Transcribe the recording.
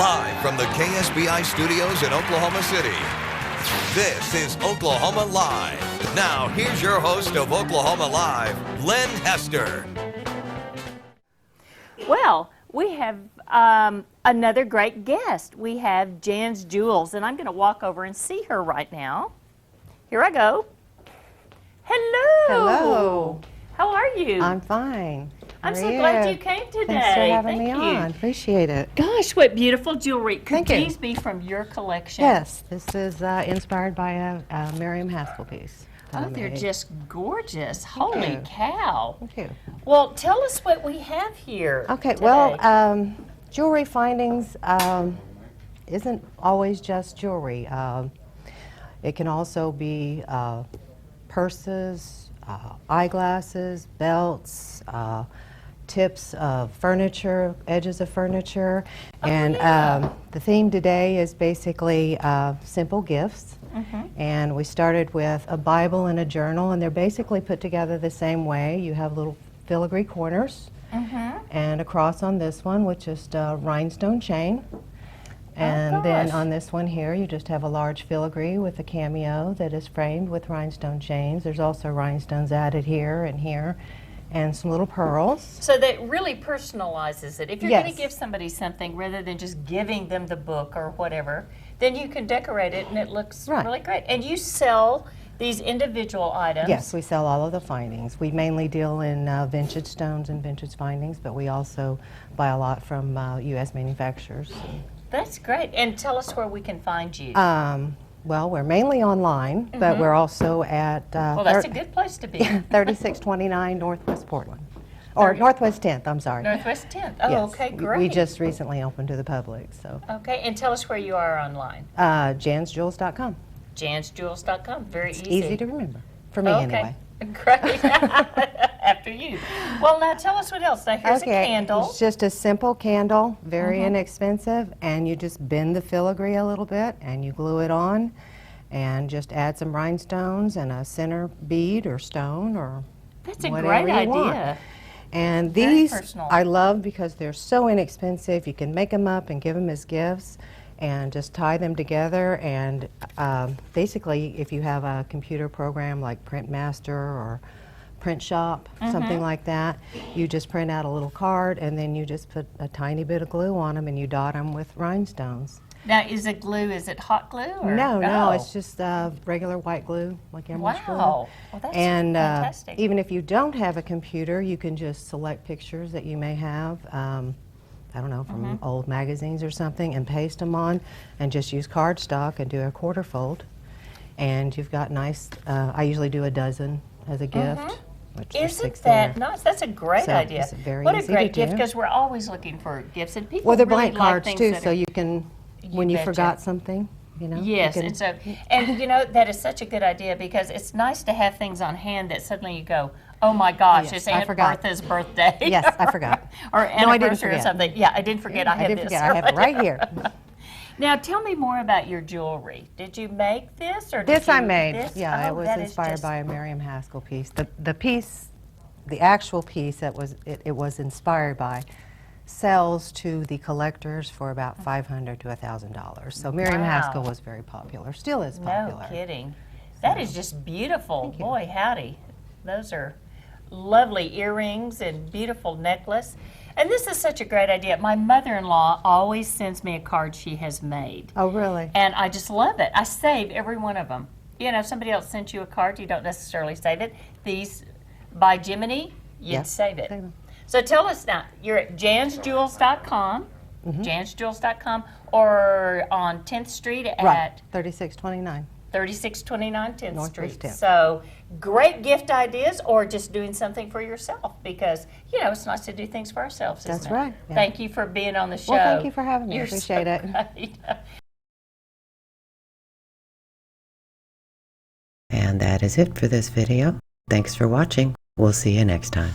Live from the KSBI studios in Oklahoma City, this is Oklahoma Live. Now, here's your host of Oklahoma Live, Lyn Hester. Well, we have another great guest. We have Jan's Jewels, and I'm going to walk over and see her right now. Here I go. Hello. Hello. How are you? I'm fine. I'm so glad you came today. Thanks for having me on. Appreciate it. Gosh, what beautiful jewelry. Could Thank you. these be from your collection? Yes, this is inspired by a Miriam Haskell piece. Oh, they're just gorgeous. Holy you. cow. Thank you. Well, tell us what we have here Okay, today. well, jewelry findings isn't always just jewelry. It can also be purses, eyeglasses, belts, tips of furniture, edges of furniture, and the theme today is basically simple gifts. And we started with a Bible and a journal, and they're basically put together the same way. You have little filigree corners, and a cross on this one, which is a rhinestone chain. And then on this one here, you just have a large filigree with a cameo that is framed with rhinestone chains. There's also rhinestones added here, and some little pearls. So that really personalizes it. If you're Yes. going to give somebody something rather than just giving them the book or whatever, then you can decorate it and it looks Right. really great. And you sell these individual items. Yes, we sell all of the findings. We mainly deal in vintage stones and vintage findings, but we also buy a lot from U.S. manufacturers. That's great. And tell us where we can find you. Well, we're mainly online, but we're also at well, that's a good place to be. 3629 Northwest Portland. Or Northwest 10th, I'm sorry. Northwest 10th. Oh, Yes. okay, great. We just recently opened to the public, so. Okay, and tell us where you are online. JansJewels.com. JansJewels.com. Very It's easy. easy to remember, for me anyway. Great. After you. Well, now tell us what else. Now, here's a candle. It's just a simple candle, very inexpensive, and you just bend the filigree a little bit and you glue it on and just add some rhinestones and a center bead or stone or That's a whatever great you want. idea. And Very these personal. I love because they're so inexpensive. You can make them up and give them as gifts and just tie them together. And basically, if you have a computer program like Print Master or Print Shop, something like that, you just print out a little card and then you just put a tiny bit of glue on them and you dot them with rhinestones. Now, is it glue? Is it hot glue? Or? No, Oh. it's just regular white glue, like emerald glue. Wow. Well, that's And fantastic. even if you don't have a computer, you can just select pictures that you may have, I don't know, from old magazines or something, and paste them on, and just use cardstock and do a quarter fold. And you've got nice, I usually do a dozen as a gift. Which there's Isn't 6 that there. nice? That's a great So, idea. it's very What a easy to great gift, do. because we're always looking for gifts, and people Well, they're really blank like cards things too, that so are- you can, when you betcha. forgot something, you know. you Yes, can- and so, and you know, that is such a good idea, because it's nice to have things on hand that suddenly you go, oh my gosh, Yes, it's I Aunt forgot. Bertha's birthday. Yes, I forgot. Or No, I didn't anniversary or forget. something. Yeah, I didn't forget. I I have didn't this. forget, I have it right here. Now, tell me more about your jewelry. Did you make this, or did This I you- made, this? yeah, Oh, it was that is inspired just- by a Miriam Haskell piece. The piece, the actual piece that was it was inspired by, sells to the collectors for about $500 to $1,000. So Miriam Wow. Haskell was very popular, still is popular. No kidding. That is just beautiful. Thank you. Boy, howdy. Those are lovely earrings and beautiful necklace. And this is such a great idea. My mother-in-law always sends me a card she has made. Oh, really? And I just love it. I save every one of them. You know, if somebody else sent you a card, you don't necessarily save it. These, by Jiminy, you'd Yeah, save it. save them. So tell us now, you're at jansjewels.com, jansjewels.com, or on 10th Street at Right, 3629. 3629 10th Northwest Street. 10th. So great gift ideas, or just doing something for yourself, because, you know, it's nice to do things for ourselves, isn't That's it? right, yeah. Thank you for being on the show. Well, thank you for having me. I You're appreciate so it. great. And that is it for this video. Thanks for watching. We'll see you next time.